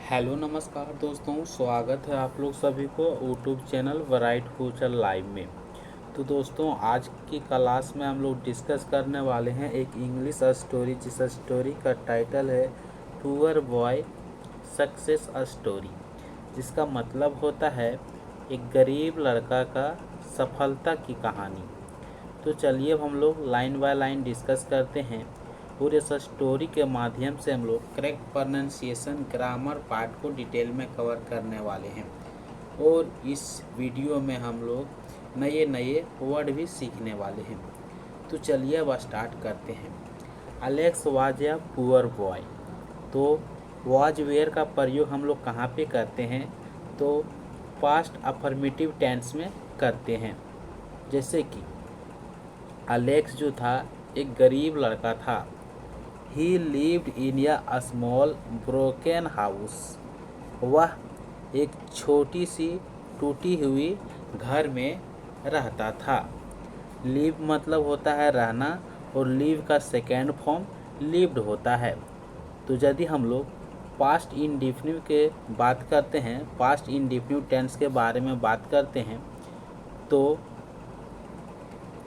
Hello नमस्कार दोस्तों, स्वागत है आप लोग सभी को YouTube channel bright future live में। तो दोस्तों, आज की क्लास में हम लोग डिस्कस करने वाले हैं एक इंग्लिश स्टोरी, जिस स्टोरी का टाइटल है पुअर बॉय सक्सेस स्टोरी, जिसका मतलब होता है एक गरीब लड़का का सफलता की कहानी। तो चलिए अब हम लोग लाइन बाय लाइन डिस्कस करते हैं और इस स्टोरी के माध्यम से हम लोग करेक्ट प्रोनाउंसिएशन, ग्रामर पार्ट को डिटेल में कवर करने वाले हैं। और इस वीडियो में हम लोग नए नए वर्ड भी सीखने वाले हैं। तो चलिए अब स्टार्ट करते हैं। Alex was a poor boy. तो वाज वेयर का प्रयोग हम लोग कहाँ पे करते हैं? तो पास्ट अफर्मेटिव टेंस में करते हैं। जैसे कि अलेक्स जो था एक गरीब लड़का था। ही lived in a small broken house. वह एक छोटी सी टूटी हुई घर में रहता था। लिव मतलब होता है रहना, और लिव का सेकेंड फॉर्म लिव्ड होता है। तो यदि हम लोग पास्ट इंडेफिनिट के बात करते हैं, पास्ट इंडेफिनिट टेंस के बारे में बात करते हैं, तो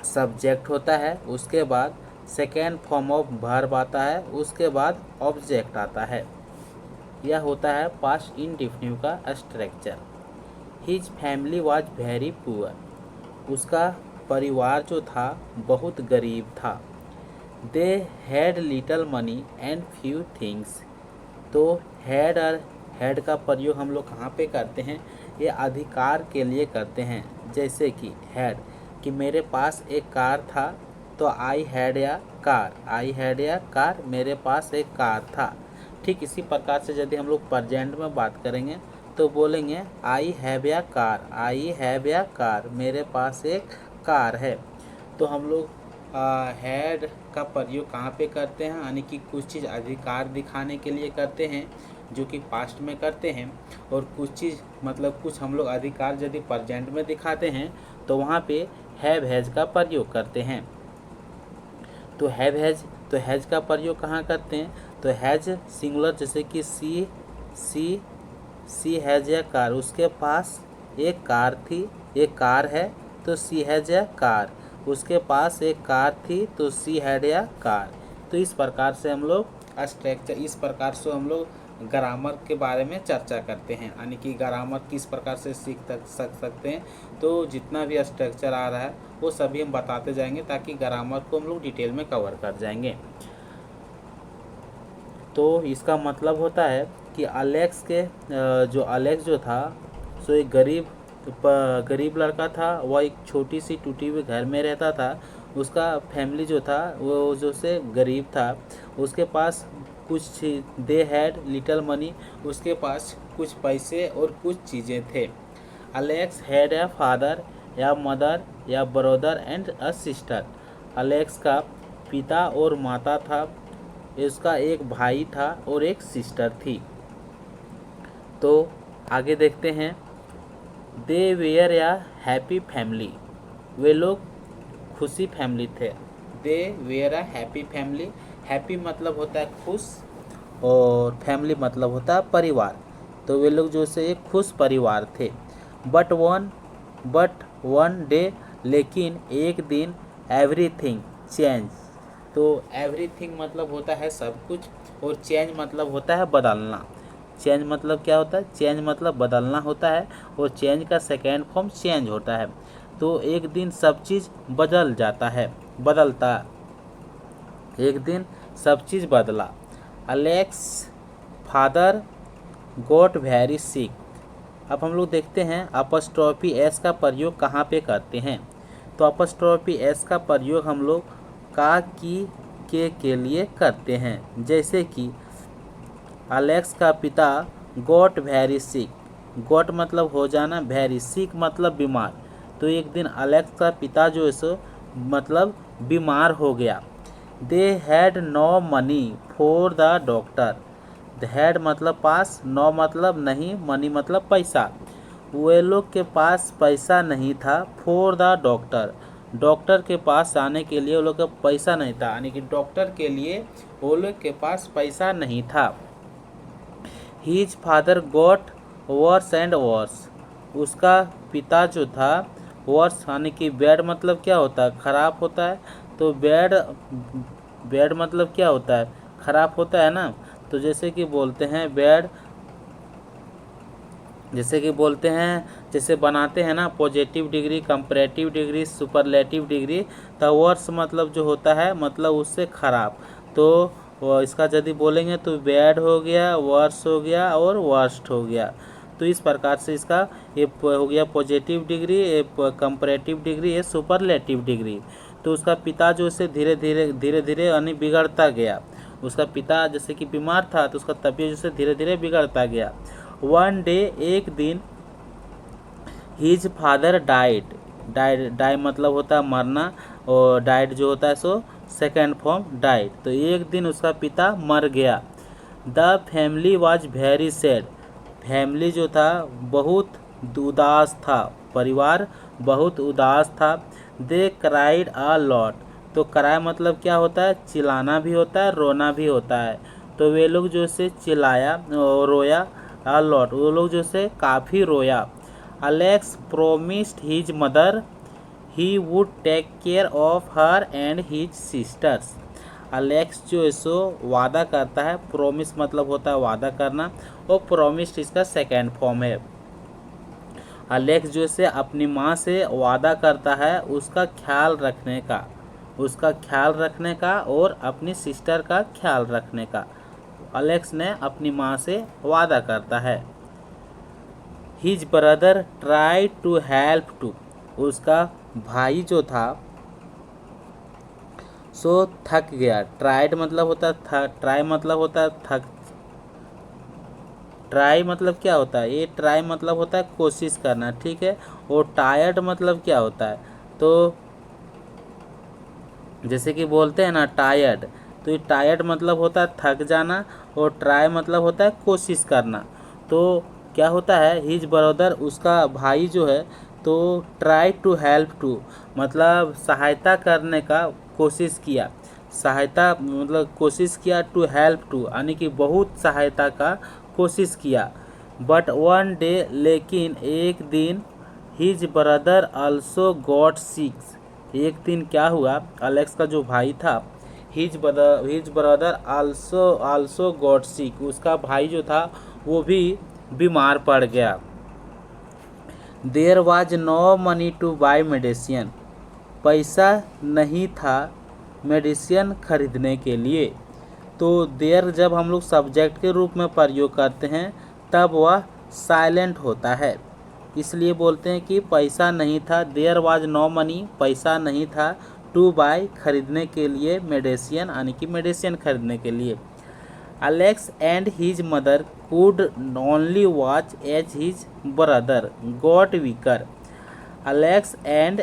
सब्जेक्ट होता है, उसके बाद सेकेंड फॉर्म ऑफ वर्ब आता है, उसके बाद ऑब्जेक्ट आता है। यह होता है पास्ट इंडेफिनिट का structure. His family was very poor. उसका परिवार जो था बहुत गरीब था। They had little money and few things. तो हैड और हैड का प्रयोग हम लोग कहाँ पे करते हैं? ये अधिकार के लिए करते हैं। जैसे कि हैड कि मेरे पास एक कार था, तो आई हैड या कार, आई हैड या कार, मेरे पास एक कार था। ठीक इसी प्रकार से यदि हम लोग प्रेजेंट में बात करेंगे तो बोलेंगे आई हैव या कार, आई हैव या कार, मेरे पास एक कार है। तो हम लोग हैड का प्रयोग कहाँ पे करते हैं? यानी कि कुछ चीज़ अधिकार दिखाने के लिए करते हैं, जो कि पास्ट में करते हैं। और कुछ चीज़ मतलब कुछ हम लोग अधिकार यदि प्रेजेंट में दिखाते हैं तो वहाँ पे हैव हैज का प्रयोग करते हैं। तो हैव हैज, तो हैज का प्रयोग कहाँ करते हैं? तो हैज सिंगुलर, जैसे कि सी हैज ए कार, उसके पास एक कार थी, एक कार है, तो सी हैज ए कार। उसके पास एक कार थी, तो सी हैड ए कार। तो इस प्रकार से हम लोग स्ट्रक्चर, इस प्रकार से हम लोग ग्रामर के बारे में चर्चा करते हैं, यानी कि ग्रामर किस प्रकार से सीख सकते हैं। तो जितना भी स्ट्रक्चर आ रहा है वो सभी हम बताते जाएंगे, ताकि ग्रामर को हम लोग डिटेल में कवर कर जाएंगे। तो इसका मतलब होता है कि अलेक्स जो था सो एक गरीब लड़का था। वह एक छोटी सी टूटी हुई घर में रहता था। उसका फैमिली जो था वो जो से गरीब था। उसके पास कुछ दे हैड लिटल मनी, उसके पास कुछ पैसे और कुछ चीज़ें थे। अलेक्स हैड ए फादर या मदर या brother and a sister. Alex का पिता और माता था, उसका एक भाई था और एक सिस्टर थी। तो आगे देखते हैं। They were a happy family. वे लोग खुशी फैमिली थे। They were a happy family. Happy मतलब होता है खुश, और फैमिली मतलब होता है परिवार। तो वे लोग जो से एक खुश परिवार थे। बट वन डे, लेकिन एक दिन, एवरीथिंग चेंज। तो एवरीथिंग मतलब होता है सब कुछ, और चेंज मतलब होता है बदलना। चेंज मतलब क्या होता है? चेंज मतलब बदलना होता है, और चेंज का सेकेंड फॉर्म चेंज होता है। तो एक दिन सब चीज़ बदल जाता है, बदलता, एक दिन सब चीज़ बदला। Alex father got very sick. अब हम लोग देखते हैं अपस्ट्रॉफी एस का प्रयोग कहाँ पे करते हैं। तो अपस्ट्रॉफी एस का प्रयोग हम लोग का, की, के लिए करते हैं। जैसे कि अलेक्स का पिता गॉट वेरी सिक। गॉट मतलब हो जाना, वेरी सिक मतलब बीमार। तो एक दिन अलेक्स का पिता जो है सो मतलब बीमार हो गया। They had no money for the doctor. Had मतलब पास, नो मतलब नहीं, मनी मतलब पैसा। वे लोग के पास पैसा नहीं था फॉर द डॉक्टर। डॉक्टर के पास आने के लिए वो लोग का पैसा नहीं था, यानी कि डॉक्टर के लिए वो लोग के पास पैसा नहीं था। His father got worse and worse. उसका पिता जो था, वर्स यानी कि बैड मतलब क्या होता है, खराब होता है। तो बैड बैड मतलब क्या होता है, खराब होता है ना। तो जैसे कि बोलते हैं बैड, जैसे कि बोलते हैं, जैसे बनाते हैं ना positive degree, comparative degree, superlative degree. तो वर्स मतलब जो होता है मतलब उससे खराब। तो इसका यदि बोलेंगे तो बैड हो गया, वर्स हो गया और वर्स्ट हो गया। तो इस प्रकार से इसका ये हो गया पॉजिटिव डिग्री, ये कंपैरेटिव डिग्री, ये सुपरलेटिव डिग्री। तो उसका पिता जो से धीरे धीरे यानी बिगड़ता गया। उसका पिता जैसे कि बीमार था तो उसका तबीयत जैसे धीरे धीरे बिगड़ता गया। वन डे, एक दिन, हिज फादर डाइड। डाई मतलब होता है मरना, और डाइड जो होता है सो सेकेंड फॉर्म डाइड। तो एक दिन उसका पिता मर गया। The family was very sad. Family जो था बहुत उदास था, परिवार बहुत उदास था। दे क्राइड अ लॉट। तो क्राई मतलब क्या होता है, चिल्लाना भी होता है, रोना भी होता है। तो वे लोग जो से चिल्लाया और रोया, अ लॉट, वो लोग जो से काफ़ी रोया। Alex promised his mother he would take care of her and his sisters. Alex जो है सो वादा करता है, प्रोमिस मतलब होता है वादा करना, और प्रोमिस्ड इसका सेकेंड फॉर्म है। अलेक्स जो से अपनी माँ से वादा करता है उसका ख्याल रखने का, उसका ख्याल रखने का और अपनी सिस्टर का ख्याल रखने का। अलेक्स ने अपनी माँ से वादा करता है। His brother try to help to. उसका भाई जो था सो थक गया। ट्राइड मतलब होता है थक, ट्राई मतलब होता है थक, ट्राई मतलब क्या होता है, ये ट्राई मतलब होता है कोशिश करना, ठीक है। और टायर्ड मतलब क्या होता है, तो जैसे कि बोलते हैं ना टायर्ड, तो ये टायर्ड मतलब होता है थक जाना, और ट्राई मतलब होता है कोशिश करना। तो क्या होता है, हिज ब्रदर उसका भाई जो है, तो ट्राई टू हेल्प टू मतलब सहायता करने का कोशिश किया, सहायता मतलब कोशिश किया, टू हेल्प टू यानी कि बहुत सहायता का कोशिश किया। बट वन डे, लेकिन एक दिन, his brother also got six. एक दिन क्या हुआ, अलेक्स का जो भाई था, his brother also got sick, उसका भाई जो था वो भी बीमार पड़ गया। There was no money to buy medicine. पैसा नहीं था मेडिसिन खरीदने के लिए। तो देयर जब हम लोग सब्जेक्ट के रूप में प्रयोग करते हैं तब वह साइलेंट होता है, इसलिए बोलते हैं कि पैसा नहीं था। देयर वाज नो मनी, पैसा नहीं था, टू बाय खरीदने के लिए, मेडिसिन यानी कि मेडिसिन खरीदने के लिए। Alex and his mother could only watch as his brother got weaker. Alex and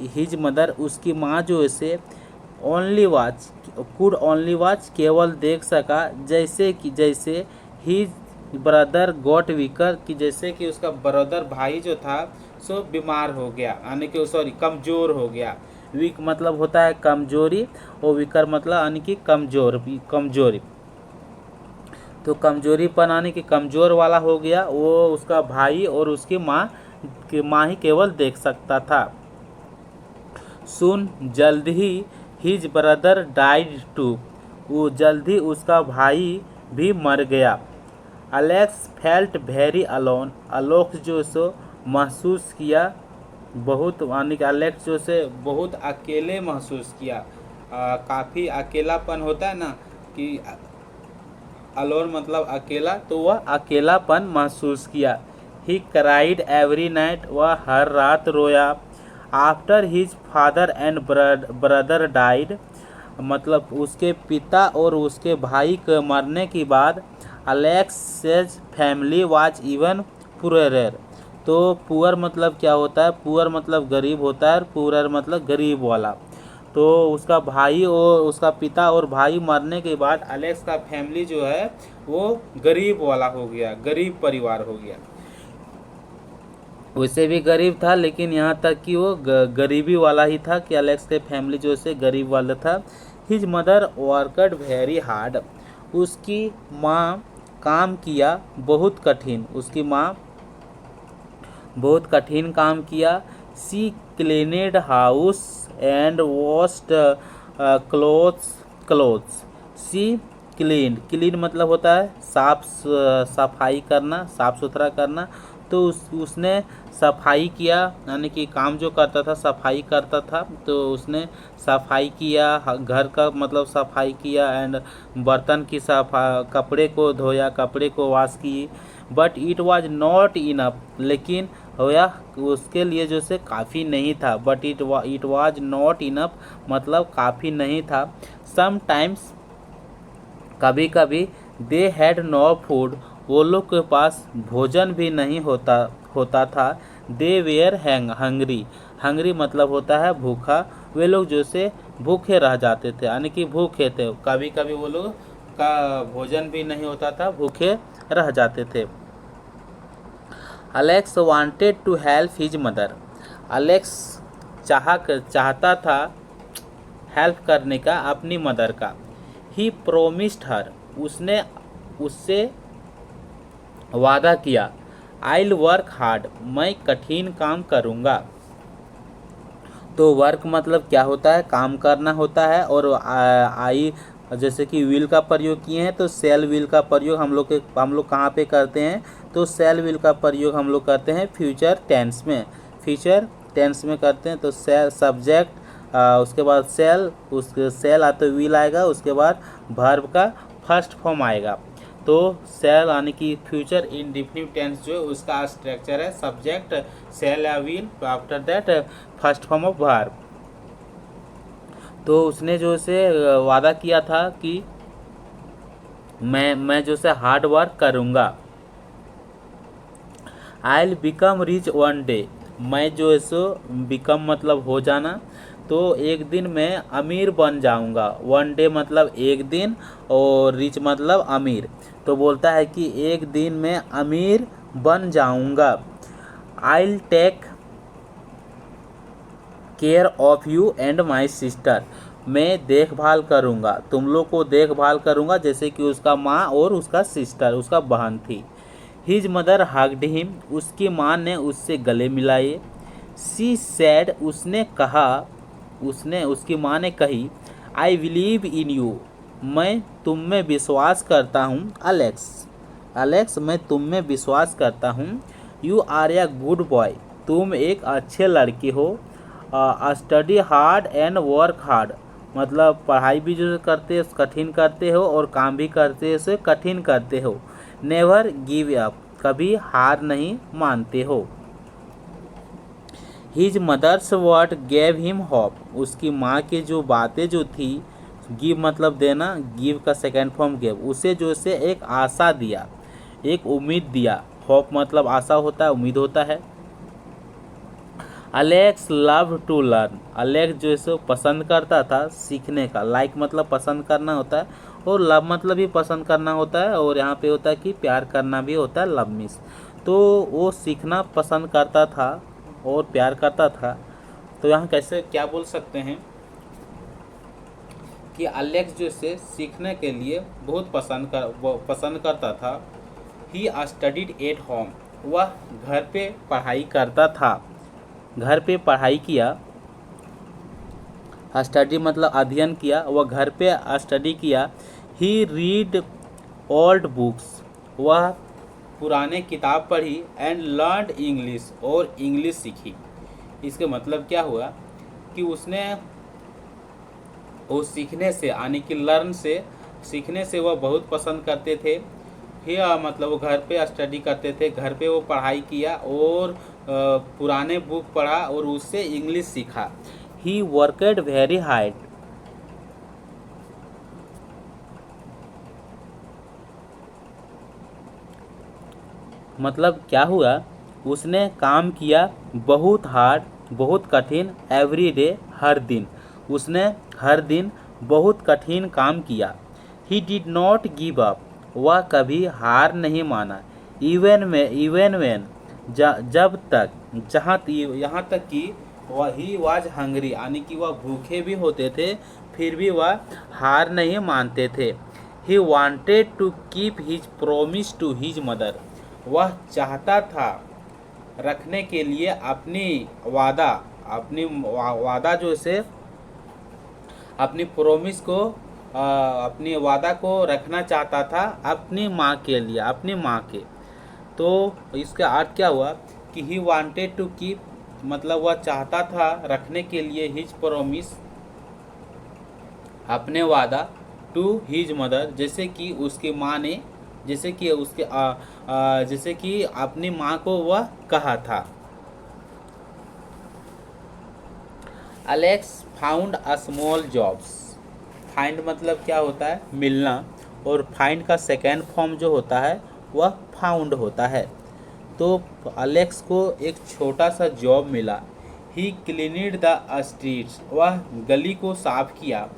his mother, उसकी माँ जो है only watch, could only watch केवल देख सका, जैसे हिज ब्रदर गॉट वीकर, कि जैसे कि उसका ब्रदर भाई जो था सो बीमार हो गया, यानी कि सॉरी कमज़ोर हो गया। वीक मतलब होता है कमजोरी, और वीकर मतलब यानी कि कमजोरी। तो कमजोरीपन यानी कि कमज़ोर वाला हो गया, वो उसका भाई और उसकी माँ ही केवल देख सकता था। सुन, जल्द ही, हिज ब्रदर डाइड टू। वो जल्द ही उसका भाई भी मर गया। Alex felt very alone. Alex जो सो महसूस किया बहुत, यानी कि अलेक्स जो से बहुत अकेले महसूस किया। काफ़ी अकेलापन होता है ना कि अलोन मतलब अकेला, तो वह अकेलापन महसूस किया। ही क्राइड एवरी नाइट, वह हर रात रोया। After his father and brother died, मतलब उसके पिता और उसके भाई के मरने के बाद, Alex says family was even poorer. तो पुअर मतलब क्या होता है, पुअर मतलब गरीब होता है, पुअरर मतलब गरीब वाला। तो उसका भाई और उसका पिता और भाई मरने के बाद अलेक्स का फैमिली जो है वो गरीब वाला हो गया, गरीब परिवार हो गया। वैसे भी गरीब था, लेकिन यहाँ तक कि वो गरीबी वाला ही था कि अलेक्स के फैमिली जो से गरीब वाला था। His mother worked very hard. उसकी माँ काम किया बहुत कठिन, उसकी माँ बहुत कठिन काम किया। She cleaned house and washed clothes. She clean मतलब होता है सफाई करना, साफ सुथरा करना। तो उसने सफाई किया, यानी कि काम जो करता था सफाई करता था, तो उसने सफाई किया, घर का मतलब सफाई किया, एंड बर्तन की कपड़े को धोया, कपड़े को वॉश की। But it was not enough, लेकिन यह उसके लिए जो से काफ़ी नहीं था। But it was not enough मतलब काफ़ी नहीं था। समटाइम्स कभी कभी दे हैड नो फूड, वो लोग के पास भोजन भी नहीं होता था। दे वेयर हंगरी, हंगरी मतलब होता है भूखा, वे लोग जो से भूखे रह जाते थे, यानी कि भूखे थे। कभी कभी वो लोग का भोजन भी नहीं होता था, भूखे रह जाते थे। Alex wanted to help his mother, Alex चाहता था हेल्प करने का अपनी मदर का। ही प्रोमिस्ड हर, उसने उससे वादा किया। आइल वर्क हार्ड, मैं कठिन काम करूँगा। तो वर्क मतलब क्या होता है, काम करना होता है। और आई जैसे कि विल का प्रयोग किए हैं, तो सेल विल का प्रयोग हम लोग कहाँ पे करते हैं, तो सेल विल का प्रयोग हम लोग करते हैं फ्यूचर टेंस में, फ्यूचर टेंस में करते हैं। तो सेल सब्जेक्ट, उसके बाद सेल, उसके सेल आते विल आएगा, उसके बाद वर्ब का फर्स्ट फॉर्म आएगा। तो सेल यानी कि फ्यूचर इंडेफिनिट टेंस जो है उसका स्ट्रक्चर है सब्जेक्ट, सेल या will, after that first form of verb. तो उसने जो से वादा किया था कि मैं जो से हार्ड वर्क करूँगा। I will become rich one day, मैं जो है सो बिकम मतलब हो जाना, तो एक दिन मैं अमीर बन जाऊंगा। वन डे मतलब एक दिन, और रिच मतलब अमीर। तो बोलता है कि एक दिन मैं अमीर बन जाऊंगा। I will take care of you and my sister, मैं देखभाल करूंगा, तुम लोग को देखभाल करूंगा, जैसे कि उसका माँ और उसका सिस्टर, उसका बहन थी। हिज मदर हग्ड हिम, उसकी माँ ने उससे गले मिलाए। सी सैड, उसने कहा, उसकी माँ ने कही, आई बिलीव इन यू, मैं तुम में विश्वास करता हूँ। अलेक्स मैं तुम में विश्वास करता हूँ। You are a good boy, तुम एक अच्छे लड़के हो। Study hard and work hard, मतलब पढ़ाई भी जो करते हो कठिन करते हो, और काम भी करते हो कठिन करते हो। नेवर गिव अप, कभी हार नहीं मानते हो। His mother's word gave him hope, उसकी माँ की जो बातें जो थी, गिव मतलब देना, गिव का सेकेंड फॉर्म गेव, उसे जो से एक आशा दिया, एक उम्मीद दिया। होप मतलब आशा होता है, उम्मीद होता है। Alex love to learn, Alex जो है सो पसंद करता था सीखने का। लाइक मतलब पसंद करना होता है, और लव मतलब भी पसंद करना होता है, और यहाँ पे होता है कि प्यार करना भी होता है, लव मिस। तो वो सीखना पसंद करता था और प्यार करता था। तो यहाँ कैसे क्या बोल सकते हैं कि अलेक्स जो से सीखने के लिए बहुत पसंद करता था। ही स्टडीड एट होम, वह घर पे पढ़ाई करता था, घर पे पढ़ाई किया। स्टडी मतलब अध्ययन किया, वह घर पे स्टडी किया। ही रीड ओल्ड बुक्स, वह पुराने किताब पढ़ी। एंड लर्नड इंग्लिश, और इंग्लिश सीखी। इसके मतलब क्या हुआ कि उसने वो सीखने से, यानी कि लर्न से, सीखने से वह बहुत पसंद करते थे। फिर मतलब वो घर पे स्टडी करते थे, घर पे वो पढ़ाई किया, और पुराने बुक पढ़ा, और उससे इंग्लिश सीखा। ही वर्कड वेरी हार्ड, मतलब क्या हुआ, उसने काम किया बहुत हार्ड, बहुत कठिन, एवरी डे हर दिन, उसने हर दिन बहुत कठिन काम किया। ही डिड नॉट गिव अप, वह कभी हार नहीं माना। इवन वेन, जब तक, यहाँ तक कि वह ही वाज हंगरी, यानी कि वह भूखे भी होते थे, फिर भी वह हार नहीं मानते थे। He wanted to keep his promise to his mother, वह चाहता था रखने के लिए अपनी वादा, अपनी वादा जो से अपनी प्रोमिस को अपनी वादा को रखना चाहता था अपनी माँ के लिए, अपनी माँ के। तो इसका अर्थ क्या हुआ कि ही वांटेड टू कीप, मतलब वह चाहता था रखने के लिए हिज प्रोमिस, अपने वादा, टू हिज मदर, जैसे कि उसकी माँ ने, जैसे कि उसके जैसे कि अपनी माँ को वह कहा था। Alex found a small jobs. Find मतलब क्या होता है? मिलना, और फाइंड का सेकेंड फॉर्म जो होता है वह फाउंड होता है। तो अलेक्स को एक छोटा सा जॉब मिला। ही क्लीनिड द स्ट्रीट्स, वह गली को साफ किया।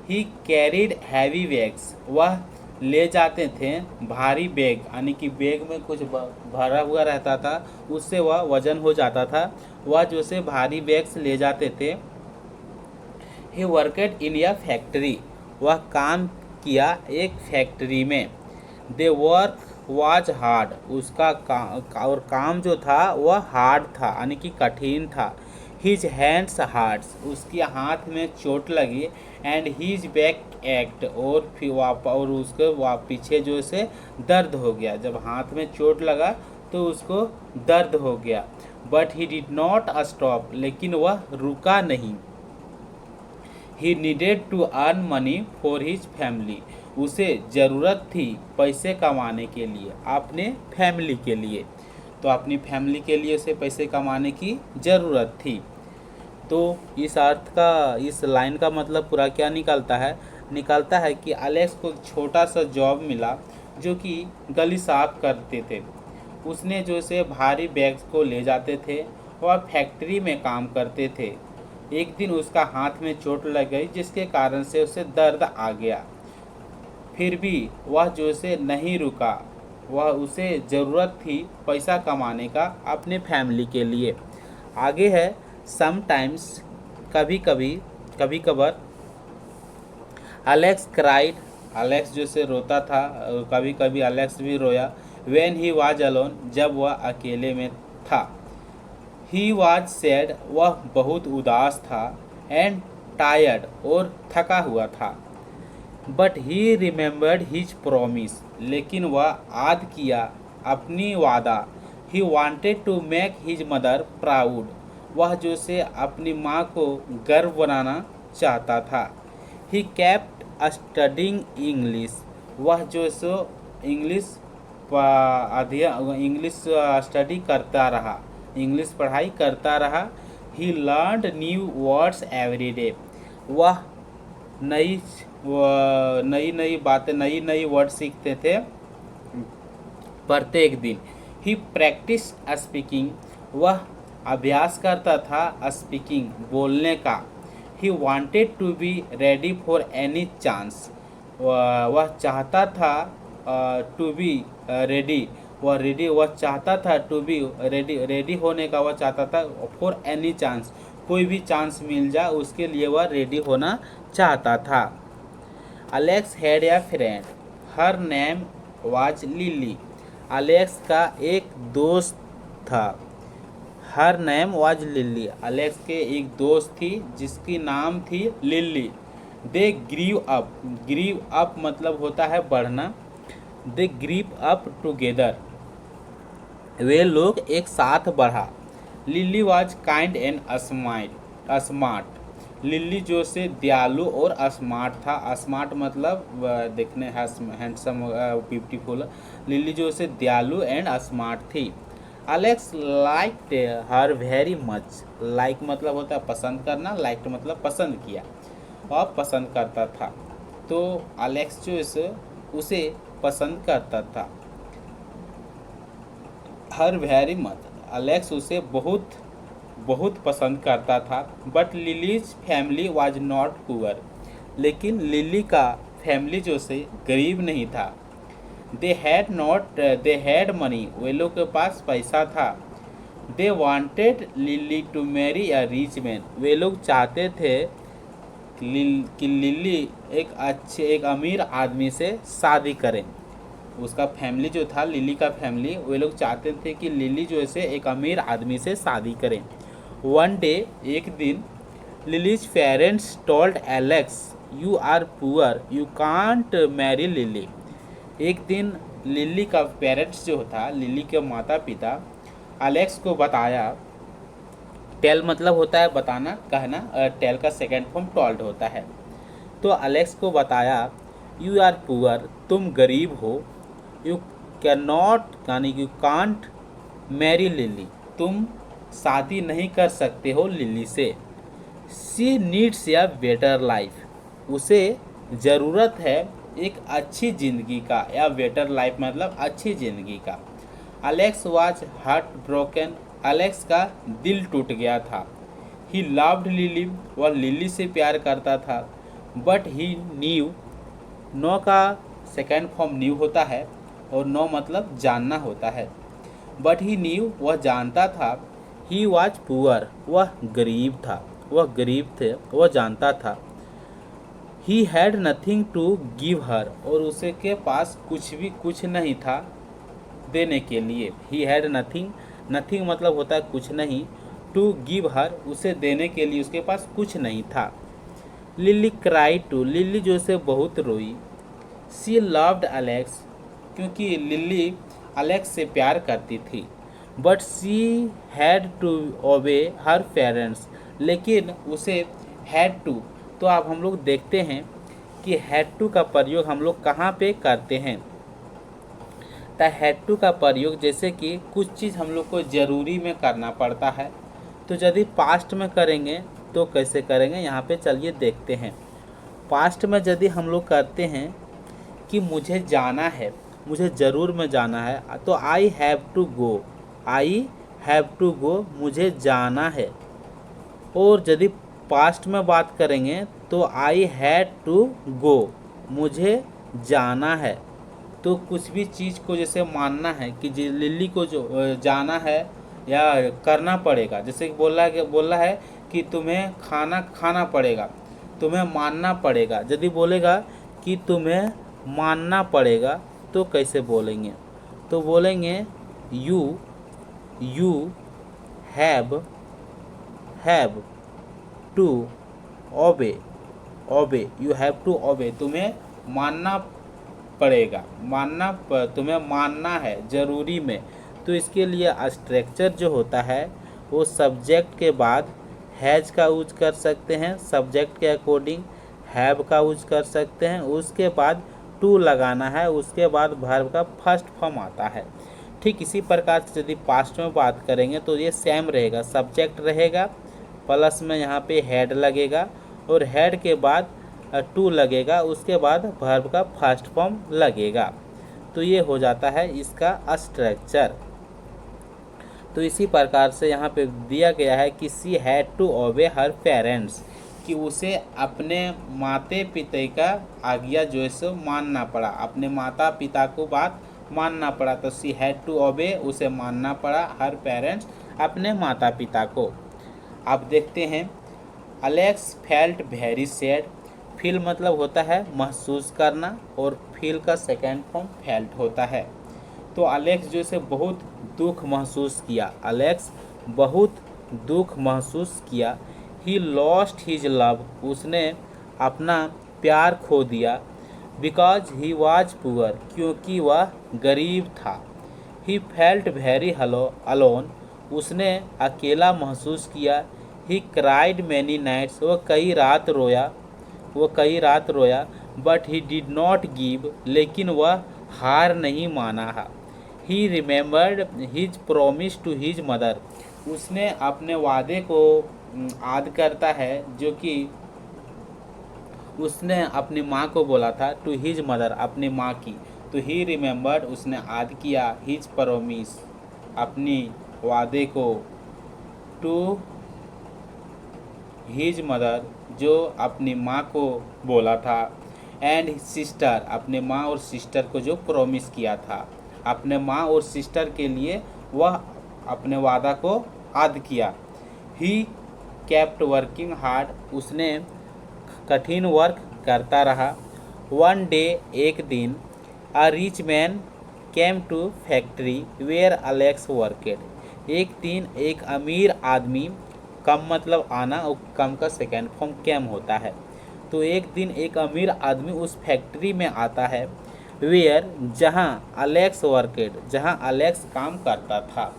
ही कैरिड हैवी बैग्स, वह ले जाते थे भारी बैग, यानी कि बैग में कुछ भरा हुआ रहता था, उससे वह वजन हो जाता था, वह जो से भारी बैग्स ले जाते थे। He worked in A factory, वह काम किया एक फैक्ट्री में। दे वर्क वाज हार्ड, उसका और काम जो था वह हार्ड था, यानी कि कठिन था। हिज हैंड्स हार्ड्स, उसके हाथ में चोट लगी। एंड हिज बैक एक्ट, और फिर और उसके पीछे जो से दर्द हो गया, जब हाथ में चोट लगा तो उसको दर्द हो गया। But he did not stop, लेकिन वह रुका नहीं। He needed to earn money for his family, उसे ज़रूरत थी पैसे कमाने के लिए, अपने फैमिली के लिए। तो अपनी फैमिली के लिए उसे पैसे कमाने की ज़रूरत थी। तो इस अर्थ का, इस लाइन का मतलब पूरा क्या निकलता है? निकलता है कि अलेक्स को एक छोटा सा जॉब मिला जो कि गली साफ करते थे। उसने जो से भारी बैग्स को ले जाते थे, वह फैक्ट्री में काम करते थे। एक दिन उसका हाथ में चोट लग गई, जिसके कारण से उसे दर्द आ गया। फिर भी वह जो से नहीं रुका, वह उसे ज़रूरत थी पैसा कमाने का अपने फैमिली के लिए। आगे है समटाइम्स, कभी कभी, कभी कभार। अलेक्स क्राइड, अलेक्स जो से रोता था, कभी कभी अलेक्स भी रोया। व्हेन ही वाज अलोन, जब वह अकेले में था। ही वाज सैड, वह बहुत उदास था। एंड टायर्ड, और थका हुआ था। But he remembered his promise, लेकिन वह याद किया अपनी वादा। He wanted to make his mother proud, वह जो से अपनी माँ को गर्व बनाना चाहता था। ही केप्ट स्टडिंग इंग्लिश, वह जो सो इंग्लिश स्टडी करता रहा, इंग्लिश पढ़ाई करता रहा। He learned new words every day, वह नई नई बातें, नई नई वर्ड सीखते थे प्रत्येक दिन। ही प्रैक्टिस स्पीकिंग, वह अभ्यास करता था स्पीकिंग, बोलने का। He wanted to be ready for any chance, वह चाहता था टू बी रेडी, वह चाहता था टू बी रेडी, रेडी होने का वह चाहता था। फॉर एनी चांस, कोई भी चांस मिल जाए उसके लिए वह रेडी होना चाहता था। Alex had a friend, her name was lily, Alex का एक दोस्त था। Her name was lily, Alex के एक दोस्त थी जिसकी नाम थी लिली। दे ग्रीव अप मतलब होता है बढ़ना। दे ग्रीव अप टुगेदर, वे लोग एक साथ बढ़ा। Lily was kind and smart, lily जो से दयालु और स्मार्ट था। स्मार्ट मतलब देखने हैंडसम, ब्यूटीफुल। लिली जो से दयालु एंड स्मार्ट थी। Alex liked her very much, like मतलब होता है पसंद करना, लाइक्ड मतलब पसंद किया और पसंद करता था। तो अलेक्स जो उसे पसंद करता था। हर वेरी मच, अलेक्स उसे बहुत बहुत पसंद करता था। But lilies family was not poor, लेकिन लिली का फैमिली जो से गरीब नहीं था। दे हैड मनी, वे लोग के पास पैसा था। They wanted Lily to marry a rich man, वे लोग चाहते थे कि लिली एक अमीर आदमी से शादी करें। उसका फैमिली जो था, लिली का फैमिली, वे लोग चाहते थे कि लिली जो है एक अमीर आदमी से शादी करें। वन डे, एक दिन, Lily's parents told Alex, you are poor, you can't marry Lily. एक दिन लिली का पेरेंट्स जो था, लिली के माता पिता, एलेक्स को बताया। टेल मतलब होता है बताना, कहना, और टेल का सेकेंड फॉर्म टोल्ड होता है। तो एलेक्स को बताया, यू आर पुअर, तुम गरीब हो, यू कैन नॉट यानी यू कांट मैरी लिली, तुम शादी नहीं कर सकते हो लिली से। She needs a better life, उसे ज़रूरत है एक अच्छी ज़िंदगी का, या बेटर लाइफ मतलब अच्छी ज़िंदगी का। Alex was heart broken, Alex का दिल टूट गया था। ही लव्ड लिली, वह लिली से प्यार करता था। बट ही न्यू, नो का सेकेंड फॉर्म न्यू होता है, और नो मतलब जानना होता है। बट ही न्यू, वह जानता था। ही वाज पुअर, वह गरीब था, वह गरीब थे, वह जानता था। He had nothing to give her, और उसे के पास कुछ नहीं था देने के लिए। ही हैड नथिंग, नथिंग मतलब होता है कुछ नहीं, टू गिव हर, उसे देने के लिए उसके पास कुछ नहीं था। लिली क्राई टू, लिली जो से बहुत रोई। सी लव्ड एलेक्स, क्योंकि लिली एलेक्स से प्यार करती थी। But she had to obey her parents, लेकिन उसे हैड टू, तो अब हम लोग देखते हैं कि हैड टू का प्रयोग हम लोग कहाँ पे करते हैं। तो हैड टू का प्रयोग जैसे कि कुछ चीज़ हम लोग को ज़रूरी में करना पड़ता है, तो यदि पास्ट में करेंगे तो कैसे करेंगे, यहाँ पे चलिए देखते हैं। पास्ट में यदि हम लोग करते हैं कि मुझे जाना है, मुझे ज़रूर में जाना है, तो I have to go, I have to go, मुझे जाना है। और यदि पास्ट में बात करेंगे तो आई हैड टू गो, मुझे जाना है। तो कुछ भी चीज़ को जैसे मानना है कि लिली को जो जाना है या करना पड़ेगा, जैसे बोला है कि तुम्हें खाना खाना पड़ेगा, तुम्हें मानना पड़ेगा। यदि बोलेगा कि तुम्हें मानना पड़ेगा तो कैसे बोलेंगे, तो बोलेंगे you have to obey, you have to obey, तुम्हें मानना पड़ेगा, तुम्हें मानना है ज़रूरी में। तो इसके लिए स्ट्रक्चर जो होता है वो सब्जेक्ट के बाद हैज का यूज कर सकते हैं, सब्जेक्ट के अकॉर्डिंग हैव का यूज कर सकते हैं, उसके बाद टू लगाना है, उसके बाद वर्ब का फर्स्ट फॉर्म आता है। ठीक इसी प्रकार से यदि पास्ट में बात करेंगे तो ये सेम रहेगा, सब्जेक्ट रहेगा, प्लस में यहाँ पे हेड लगेगा, और हेड के बाद टू लगेगा, उसके बाद वर्ब का फर्स्ट फॉर्म लगेगा। तो ये हो जाता है इसका स्ट्रक्चर। तो इसी प्रकार से यहाँ पे दिया गया है कि she had to obey her parents, कि उसे अपने माता पिता का आज्ञा जो है सो मानना पड़ा, अपने माता पिता को बात मानना पड़ा। तो सी हैड टू ओबे, उसे मानना पड़ा, हर पेरेंट्स, अपने माता पिता को। अब देखते हैं, Alex felt very sad. Feel मतलब होता है महसूस करना, और फील का सेकेंड फॉर्म फेल्ट होता है। तो एलेक्स जो से बहुत दुख महसूस किया, एलेक्स बहुत दुख महसूस किया। ही लॉस्ट हिज लव, उसने अपना प्यार खो दिया। बिकॉज ही वाज पुअर, क्योंकि वह गरीब था। ही फेल्ट वेरी अलोन, उसने अकेला महसूस किया। ही क्राइड मैनी नाइट्स, वो कई रात रोया। But he did not give, लेकिन वह हार नहीं माना। He remembered his promise to his mother, उसने अपने वादे को याद करता है जो कि उसने अपनी माँ को बोला था, टू हिज मदर, अपनी माँ की। तो ही रिमेंबर्ड, उसने याद किया, हिज प्रोमिस, अपनी वादे को, टू हिज मदर, जो अपनी माँ को बोला था, एंड सिस्टर, अपने माँ और सिस्टर को जो प्रॉमिस किया था, अपने माँ और सिस्टर के लिए वह अपने वादा को याद किया। ही केप्ट वर्किंग हार्ड, उसने कठिन वर्क करता रहा। वन डे, एक दिन, a rich man came to factory where Alex worked. एक दिन एक अमीर आदमी, कम मतलब आना और कम का सेकेंड फॉर्म कैम होता है। तो एक दिन एक अमीर आदमी उस फैक्ट्री में आता है, वेयर जहाँ अलेक्स वर्केड, जहाँ अलेक्स काम करता था।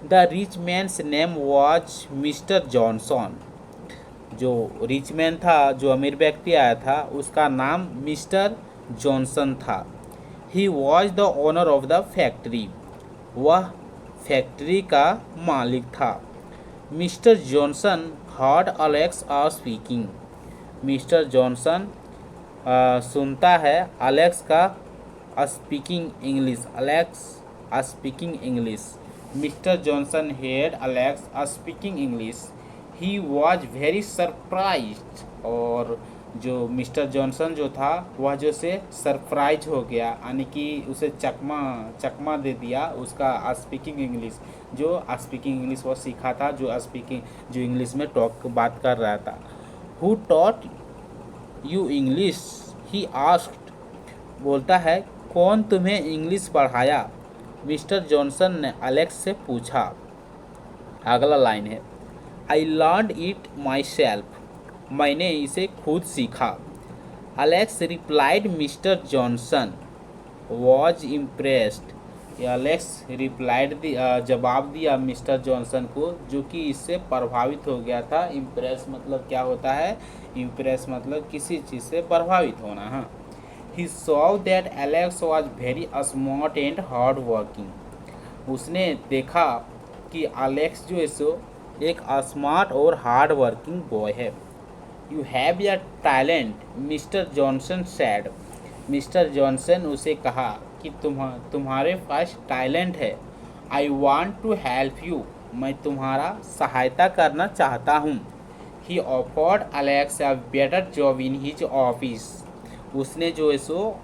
The rich mains name was mister Johnson. जो रिच मैन था, जो अमीर व्यक्ति आया था, उसका नाम मिस्टर जॉनसन था। He was the owner of the factory. वह फैक्ट्री का मालिक था। Mister Johnson heard Alex are speaking. Mister Johnson सुनता है अलेक्स का speaking English. Alex speaking English. Mister Johnson heard Alex speaking English. He was very surprised. और जो mister Johnson जो था, वह जो से सरप्राइज हो गया, यानी कि उसे चकमा दे दिया उसका स्पीकिंग इंग्लिश। जो स्पीकिंग इंग्लिश वह सीखा था, जो इंग्लिश में बात कर रहा था। Who taught you English, he asked. बोलता है, कौन तुम्हें इंग्लिश पढ़ाया? मिस्टर जॉनसन ने अलेक्स से पूछा। अगला लाइन है, I learned it my self. मैंने इसे खुद सीखा। Alex replied. Mister Johnson was impressed. Alex replied जवाब दिया मिस्टर जॉनसन को, जो कि इससे प्रभावित हो गया था। इम्प्रेस मतलब क्या होता है? इम्प्रेस मतलब किसी चीज़ से प्रभावित होना। हाँ। He saw that Alex was very smart and hard working. उसने देखा कि एलेक्स जो है सो एक स्मार्ट और हार्ड वर्किंग बॉय है। You have a talent, Mister Johnson said. Mister Johnson उसे कहा कि तुम्हारे पास टैलेंट है। I want to help you. मैं तुम्हारा सहायता करना चाहता हूँ। He offered Alex a better job in his office. उसने जो है सो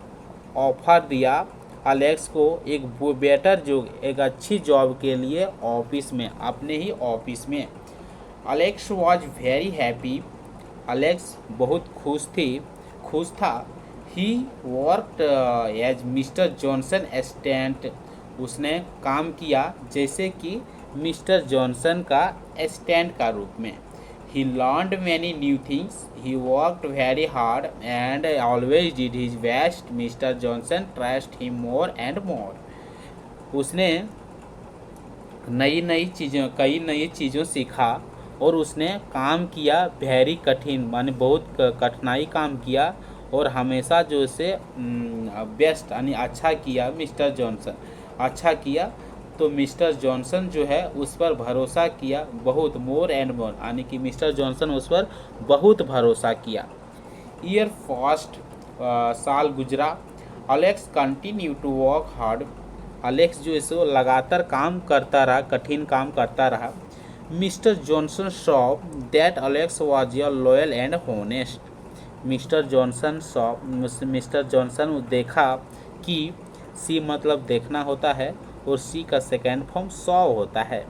ऑफर दिया अलेक्स को एक बेटर जो एक अच्छी जॉब के लिए ऑफिस में, अपने ही ऑफिस में। Alex was very happy. Alex बहुत खुश था। He worked as Mister Johnson assistant. उसने काम किया जैसे कि मिस्टर जॉनसन का असिस्टेंट का रूप में। He learned many new things. He worked very hard and always did his best. Mr. Johnson trusted him more and more. उसने कई नई चीज़ों सीखा और उसने काम किया वेरी कठिन, माने बहुत कठिनाई काम किया और हमेशा जो से बेस्ट यानी अच्छा किया। मिस्टर जॉनसन अच्छा किया, तो मिस्टर जॉनसन जो है उस पर भरोसा किया बहुत, मोर एंड मोर, यानी कि मिस्टर जॉनसन उस पर बहुत भरोसा किया। ईयर फर्स्ट, साल गुजरा। Alex continue to work hard. Alex जो है सो लगातार काम करता रहा, कठिन काम करता रहा। Mister Johnson saw that Alex was a loyal and honest. Mister Johnson देखा कि सी मतलब देखना होता है और सी का सेकेंड फॉर्म सॉ होता है।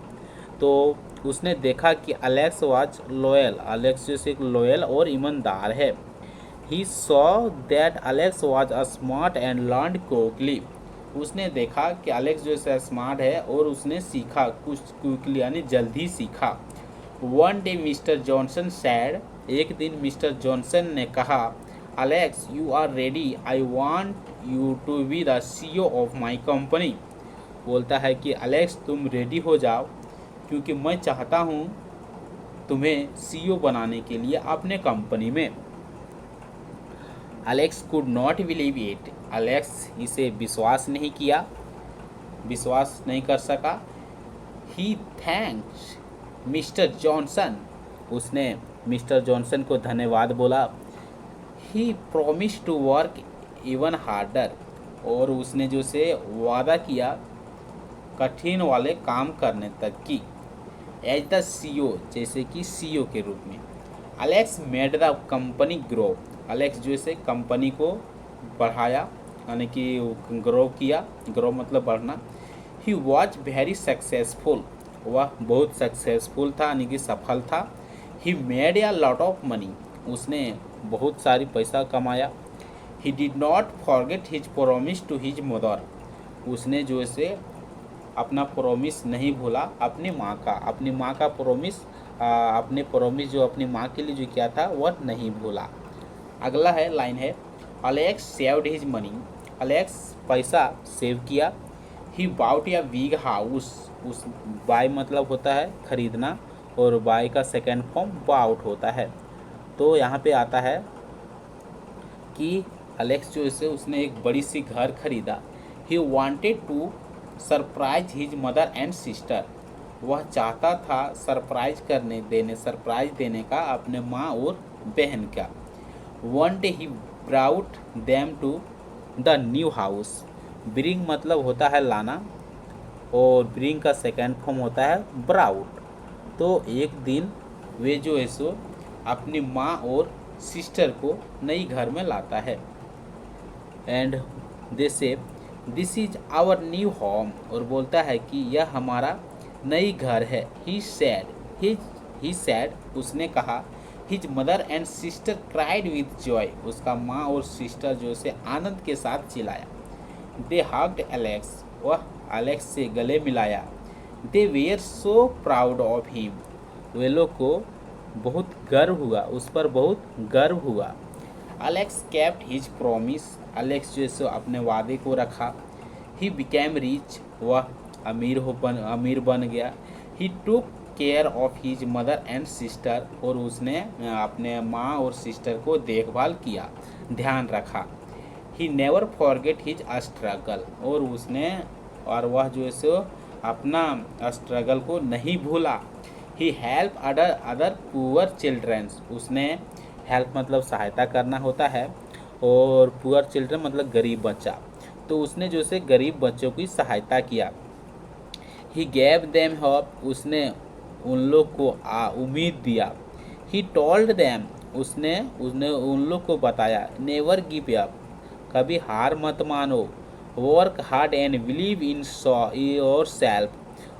तो उसने देखा कि अलेक्स वाज लॉयल, अलेक्स जो एक लॉयल और ईमानदार है। He saw that Alex was smart and learned quickly. उसने देखा कि अलेक्स जो है स्मार्ट है और उसने सीखा कुछ क्विकली, यानी जल्दी सीखा। One day Mister Johnson said. एक दिन मिस्टर जॉनसन ने कहा, Alex you are ready, I want you to be the CEO of my company. बोलता है कि अलेक्स तुम रेडी हो जाओ, क्योंकि मैं चाहता हूँ तुम्हें CEO बनाने के लिए अपने कंपनी में। Alex could not believe it. Alex इसे विश्वास नहीं कर सका। He thanks Mister Johnson. उसने मिस्टर जॉनसन को धन्यवाद बोला। He promise to work even harder. और उसने जो से वादा किया कठिन वाले काम करने तक की। एज द CEO, जैसे कि CEO के रूप में। Alex made the company grow. Alex जो से कंपनी को बढ़ाया, यानी कि ग्रो किया। ग्रो मतलब बढ़ना। He was very successful. वह बहुत सक्सेसफुल था, यानी कि सफल था। He made a lot of money. उसने बहुत सारी पैसा कमाया। He did not forget his promise to his mother, उसने जो से अपना प्रोमिस नहीं भूला अपनी माँ का, अपनी माँ का प्रोमिस, अपने प्रोमिस जो अपनी माँ के लिए जो किया था वह नहीं भूला। अगला है लाइन है, Alex saved his money, Alex पैसा सेव किया। ही बाउट या बिग हाउस, उस बाय मतलब होता है खरीदना, और बाय का सेकेंड फॉर्म बाउट होता है। तो यहाँ पे आता है कि अलेक्स जो इसे उसने एक बड़ी सी घर खरीदा। He wanted to surprise his mother and sister, वह चाहता था सरप्राइज देने का अपने माँ और बहन का। One day he brought them to the new house, bring मतलब होता है लाना, और ब्रिंग का सेकेंड फॉर्म होता है ब्राउट। तो एक दिन वे जो है सो अपनी माँ और सिस्टर को नई घर में लाता है। And they say this is our new home, और बोलता है कि यह हमारा नई घर है। ही सैड उसने कहा। His mother and sister cried with Joy, उसका माँ और सिस्टर जो से आनंद के साथ चिल्लाया। दे हग्ड एलेक्स, वह एलेक्स से गले मिलाया। They were so proud of him, वे लोग को बहुत गर्व हुआ, उस पर बहुत गर्व हुआ। Alex kept his promise, Alex जो है अपने वादे को रखा। ही बिकेम रिच, वह अमीर बन गया। He took care of his mother and sister, और उसने अपने माँ और सिस्टर को देखभाल किया, ध्यान रखा। He never forget his struggle, और वह जो है सो अपना स्ट्रगल को नहीं भूला। ही हेल्प अदर पुअर चिल्ड्रंस, उसने हेल्प मतलब सहायता करना होता है, और पुअर चिल्ड्रन मतलब गरीब बच्चा, तो उसने जो से गरीब बच्चों की सहायता किया। ही गैव देम होप, उसने उन लोग को उम्मीद दिया। ही टोल्ड देम, उसने उन लोग को बताया। नेवर गिव अप, कभी हार मत मानो। Work hard and believe in your self,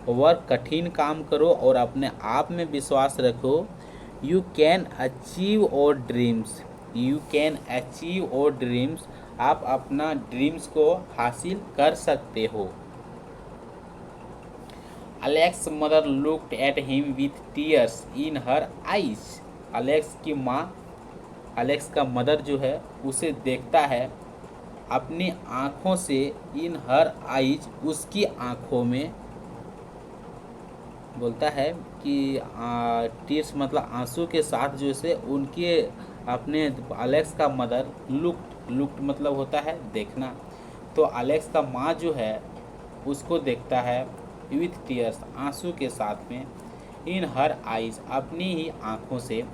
work कठिन काम करो और अपने आप में विश्वास रखो। You can achieve our dreams, you can achieve our dreams, आप अपना ड्रीम्स को हासिल कर सकते हो। Alex mother looked at him with tears in her eyes, Alex की माँ, अलेक्स का मदर जो है उसे देखता है अपनी आँखों से, इन हर आइज, उसकी आँखों में, बोलता है कि टीयर्स मतलब आंसू के साथ जो से उनके अपने अलेक्स का मदर लुक्ड मतलब होता है देखना, तो अलेक्स का माँ जो है उसको देखता है विथ टीयर्स, आंसू के साथ में, इन हर आइज, अपनी ही आँखों से।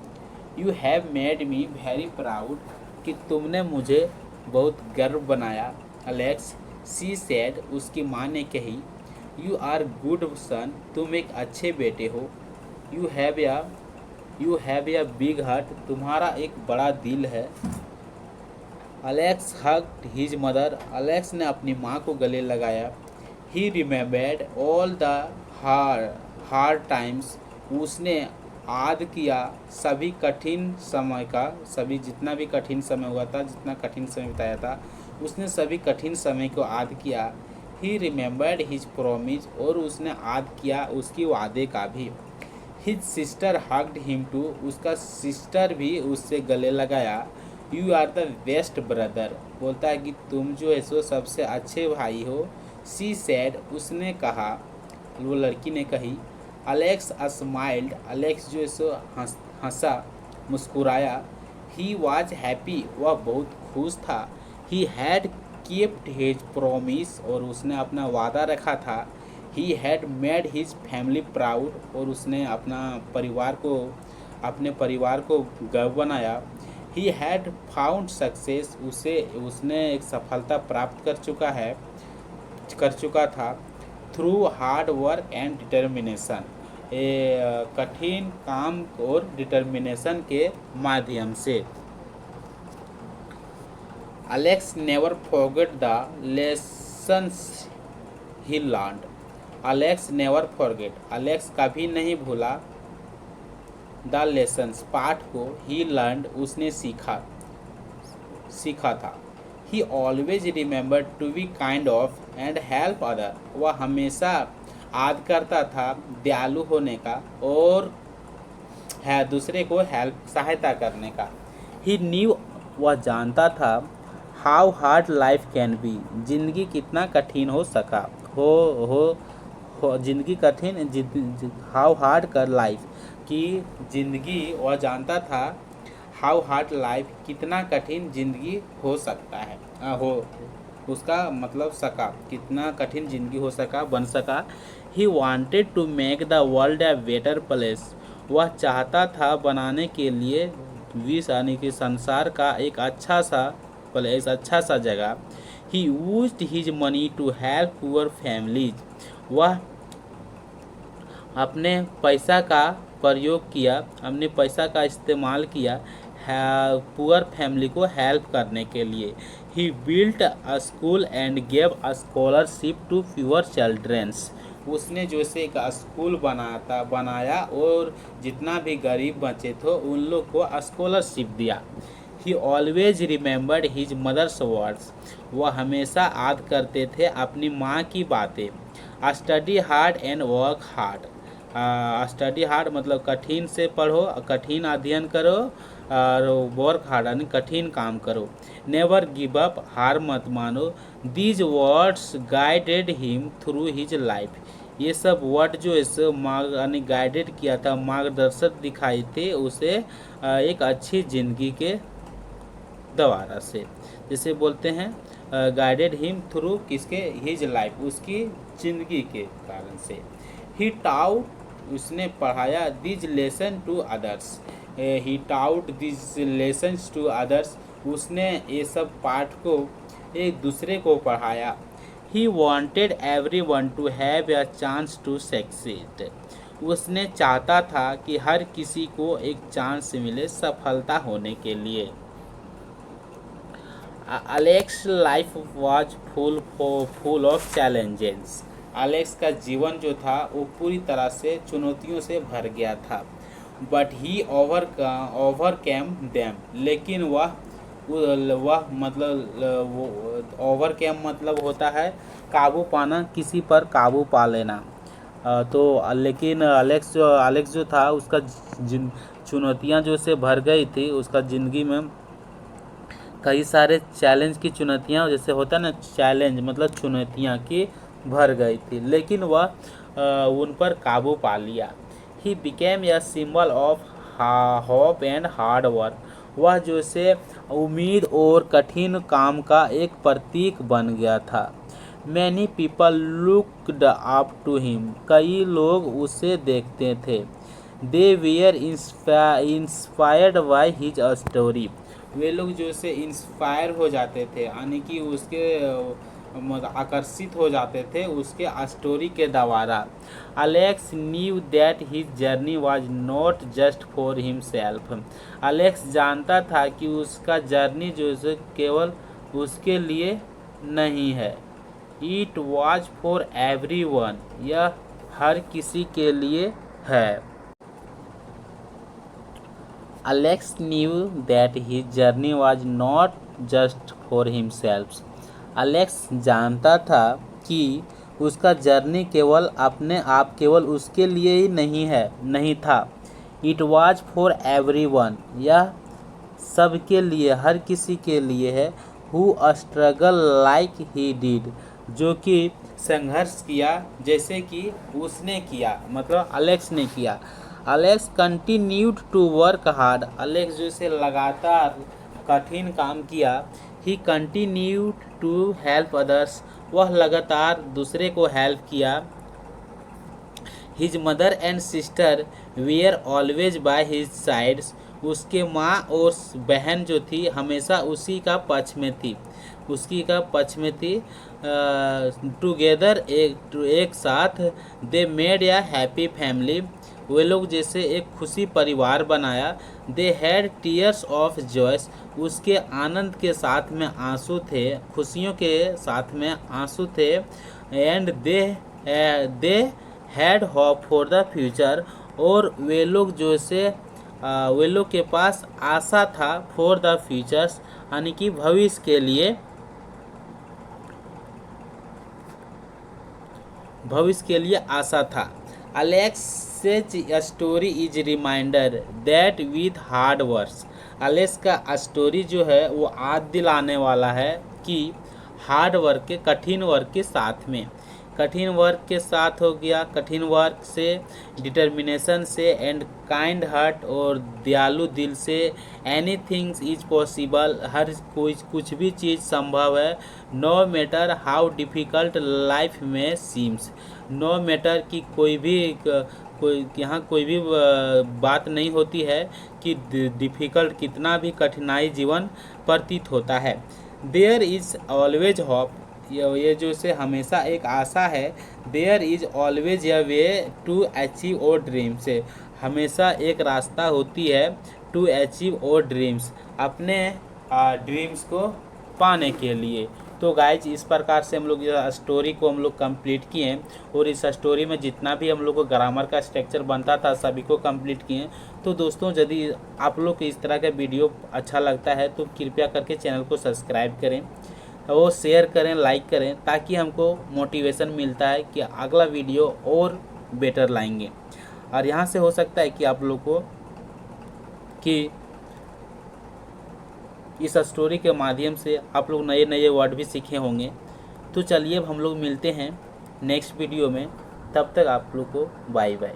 You have made me very proud, कि तुमने मुझे बहुत गर्व बनाया। अलेक्स, सी सेड, उसकी माँ ने कही। यू आर गुड सन, तुम एक अच्छे बेटे हो। यू हैव या बिग हार्ट, तुम्हारा एक बड़ा दिल है। Alex hugged his mother, Alex ने अपनी माँ को गले लगाया। ही remembered all the hard times, उसने याद किया सभी कठिन समय का, सभी जितना भी कठिन समय हुआ था, जितना कठिन समय बिताया था, उसने सभी कठिन समय को याद किया। ही रिमेंबर्ड हिज प्रोमिस, और उसने याद किया उसकी वादे का भी। His sister hugged him too, उसका सिस्टर भी उससे गले लगाया। You are the best brother, बोलता है कि तुम जो है सो सबसे अच्छे भाई हो। सी सेड, उसने कहा, वो लड़की ने कही। अलेक्स स्माइल्ड, अलेक्स जो है सो हंसा, मुस्कुराया। ही वॉज हैप्पी, वह बहुत खुश था। He had keeped his promise, और उसने अपना वादा रखा था। He had made his family proud, और उसने अपने परिवार को गर्व बनाया। ही हैड फाउंड सक्सेस, उसने एक सफलता प्राप्त कर चुका था। Through hard work and determination, कठिन काम और डिटर्मिनेशन के माध्यम से। Alex never forget the lessons he learned, Alex never forget, Alex कभी नहीं भूला द लेसन्स पाठ को ही लर्नड उसने सीखा था। He always remember to be kind of and help other, वह हमेशा याद करता था दयालु होने का और है दूसरे को हेल्प सहायता करने का। ही न्यू, वह जानता था how hard life can be, जिंदगी कितना कठिन हो सका हो जिंदगी कठिन, हाउ हार्ड कर लाइफ कि जिंदगी, वह जानता था हाउ हार्ड लाइफ कितना कठिन जिंदगी हो सकता है, हो उसका मतलब सका कितना कठिन जिंदगी हो सका बन सका। He wanted to make the world a better place, वह चाहता था बनाने के लिए विश्व यानी कि संसार का एक अच्छा सा जगह। He used his money to help poor families, वह अपने पैसा का प्रयोग किया, अपने पैसा का इस्तेमाल किया पुअर फैमिली को हेल्प करने के लिए। He built a school and gave a scholarship to poor childrens, उसने जो से एक स्कूल बनाया और जितना भी गरीब बच्चे थे उन लोग को स्कॉलरशिप दिया। He always remembered his mother's words, वह हमेशा याद करते थे अपनी माँ की बातें। Study hard and work hard, study hard मतलब कठिन से पढ़ो, कठिन अध्ययन करो और वर्क हार्ड यानी कठिन काम करो। नेवर गिव अप, हार मत मानो। These words guided him through his life, ये सब वर्ड जो है यानी गाइडेड किया था, मार्गदर्शक दिखाई थे उसे एक अच्छी जिंदगी के द्वारा से, जैसे बोलते हैं गाइडेड हिम थ्रू किसके, हिज लाइफ, उसकी जिंदगी के कारण से। ही टाउट, उसने पढ़ाया these lesson to others, he taught these lessons to others, उसने ये सब पाठ को एक दूसरे को पढ़ाया। He wanted everyone to have a chance to succeed, उसने चाहता था कि हर किसी को एक चांस मिले सफलता होने के लिए। Alex life was full of challenges, Alex का जीवन जो था वो पूरी तरह से चुनौतियों से भर गया था। बट ही ओवरकेम देम, लेकिन वह मतलब ओवरकेम मतलब होता है काबू पाना, किसी पर काबू पा लेना। तो लेकिन अलेक्स जो था उसका चुनौतियां जो से भर गई थी, उसका ज़िंदगी में कई सारे चैलेंज की चुनौतियां, जैसे होता है ना चैलेंज मतलब चुनौतियां की भर गई थी, लेकिन वह उन पर काबू पा लिया। He became a symbol of hope and hard work, वह जो से उम्मीद और कठिन काम का एक प्रतीक बन गया था। Many people looked up to him, कई लोग उसे देखते थे। They were inspired by his story, वे लोग जो से इंस्पायर हो जाते थे यानी कि उसके आकर्षित हो जाते थे उसके स्टोरी के द्वारा। Alex knew that his journey was not just for himself, Alex जानता था कि उसका जर्नी जो है केवल उसके लिए नहीं है। इट वाज फॉर एवरीवन, यह हर किसी के लिए है। Alex knew that his journey was not just for himself. Alex जानता था कि उसका जर्नी केवल उसके लिए ही नहीं था। It was for everyone, यह सबके लिए, हर किसी के लिए है। Who struggle like he did, जो कि संघर्ष किया जैसे कि उसने किया, मतलब अलेक्स ने किया। Alex continued to work hard, Alex जो से लगातार कठिन काम किया। He continued to help others, वह लगातार दूसरे को हेल्प किया। His mother and sister were always by his sides, उसके माँ और बहन जो थी हमेशा उसी का पक्ष में थी। टुगेदर एक साथ they made a happy family, वे लोग जैसे एक खुशी परिवार बनाया। They had tears of joys, उसके आनंद के साथ में आंसू थे, खुशियों के साथ में आंसू थे। And they had hope for the future, और वे लोग जो से वे लोग के पास आशा था फॉर द फ्यूचर्स, यानी कि भविष्य के लिए आशा था। Alex story is reminder that with hard work, Alex का स्टोरी जो है वो याद दिलाने वाला है कि हार्ड वर्क के, कठिन वर्क के साथ में, कठिन वर्क के साथ हो गया, कठिन वर्क से, डिटर्मिनेशन से, एंड काइंड हार्ट और दयालु दिल से, एनीथिंग इज पॉसिबल, हर कोई कुछ भी चीज़ संभव है। No matter how difficult life में सीम्स, नो मैटर कि यहाँ कोई भी बात नहीं होती है कि डिफ़िकल्ट, कितना भी कठिनाई जीवन प्रतीत होता है। देयर इज़ ऑलवेज होप, ये जो से हमेशा एक आशा है। There is always a way to achieve our dream, से हमेशा एक रास्ता होती है टू अचीव और ड्रीम्स, अपने ड्रीम्स को पाने के लिए। तो गाइज इस प्रकार से हम लोग स्टोरी को हम लोग कंप्लीट किए, और इस स्टोरी में जितना भी हम लोग को ग्रामर का स्ट्रक्चर बनता था सभी को कंप्लीट किए। तो दोस्तों यदि आप लोग को इस तरह का वीडियो अच्छा लगता है तो कृपया करके चैनल को सब्सक्राइब करें और शेयर करें, लाइक करें, ताकि हमको मोटिवेशन मिलता है कि अगला वीडियो और बेटर लाएंगे। और यहाँ से हो सकता है कि आप लोग को कि इस स्टोरी के माध्यम से आप लोग नए नए वर्ड भी सीखे होंगे। तो चलिए अब हम लोग मिलते हैं नेक्स्ट वीडियो में, तब तक आप लोग को बाय बाय।